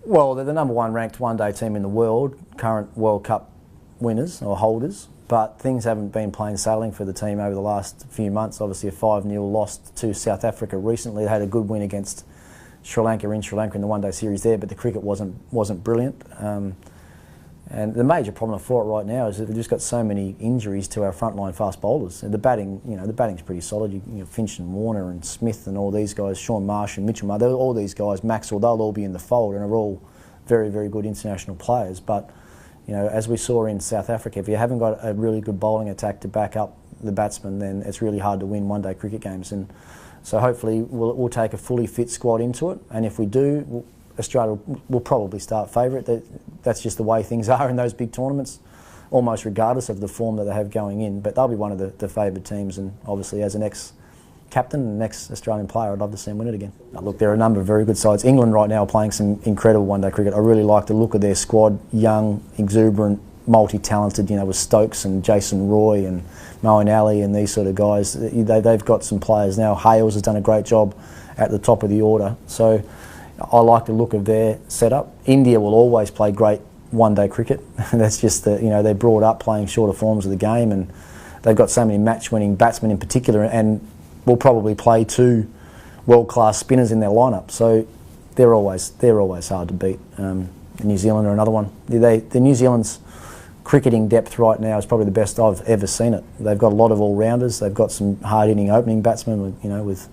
Well, they're the number one ranked one-day team in the world, current World Cup winners or holders, but things haven't been plain sailing for the team over the last few months. Obviously a 5-0 loss to South Africa recently. They had a good win against Sri Lanka in the one-day series there, but the cricket wasn't brilliant. And the major problem for it right now is that we've just got so many injuries to our frontline fast bowlers. And the batting, the batting's pretty solid. You Finch and Warner and Smith and all these guys, Sean Marsh and Mitchell Marsh, all these guys, Maxwell, they'll all be in the fold and are all very, very good international players. But, as we saw in South Africa, if you haven't got a really good bowling attack to back up the batsman, then it's really hard to win one-day cricket games. And so hopefully we'll take a fully fit squad into it. And if we do, Australia will probably start favourite. That's just the way things are in those big tournaments, almost regardless of the form that they have going in. But they'll be one of the favoured teams, and obviously as an ex-captain and an ex-Australian player, I'd love to see them win it again. Look, there are a number of very good sides. England right now are playing some incredible one-day cricket. I really like the look of their squad, young, exuberant, multi-talented, with Stokes and Jason Roy and Moeen Ali and these sort of guys. They've got some players now. Hales has done a great job at the top of the order. So I like the look of their setup. India will always play great one-day cricket. That's just they're brought up playing shorter forms of the game, and they've got so many match-winning batsmen in particular, and will probably play 2 world-class spinners in their lineup. So they're always hard to beat. New Zealand are another one. The New Zealand's cricketing depth right now is probably the best I've ever seen it. They've got a lot of all-rounders. They've got some hard-hitting opening batsmen, with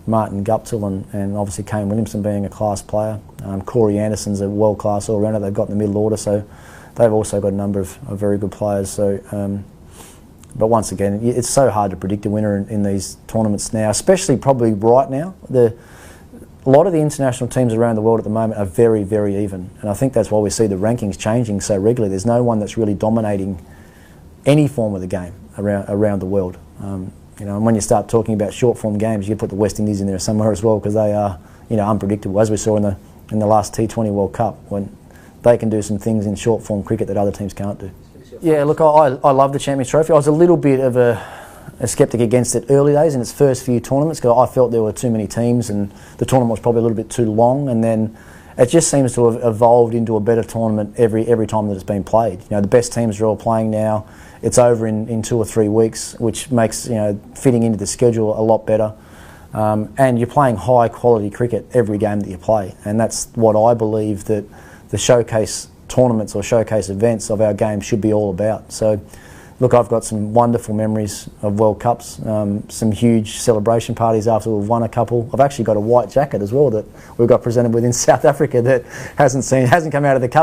Martin Guptill and obviously Kane Williamson being a class player. Corey Anderson's a world-class all-rounder they've got in the middle order, so they've also got a number of very good players. So, but once again, it's so hard to predict a winner in these tournaments now, especially probably right now. A lot of the international teams around the world at the moment are very, very even, and I think that's why we see the rankings changing so regularly. There's no one that's really dominating any form of the game around the world. And when you start talking about short-form games, you put the West Indies in there somewhere as well, because they are, unpredictable, as we saw in the last T20 World Cup, when they can do some things in short-form cricket that other teams can't do. Yeah, look, I love the Champions Trophy. I was a little bit of a sceptic against it early days in its first few tournaments, because I felt there were too many teams and the tournament was probably a little bit too long, and then it just seems to have evolved into a better tournament every time that it's been played. The best teams are all playing now. It's over in 2 or 3 weeks, which makes fitting into the schedule a lot better. And you're playing high quality cricket every game that you play, and that's what I believe that the showcase tournaments or showcase events of our game should be all about. So, look, I've got some wonderful memories of World Cups, some huge celebration parties after we've won a couple. I've actually got a white jacket as well that we got presented with in South Africa that hasn't come out of the cup.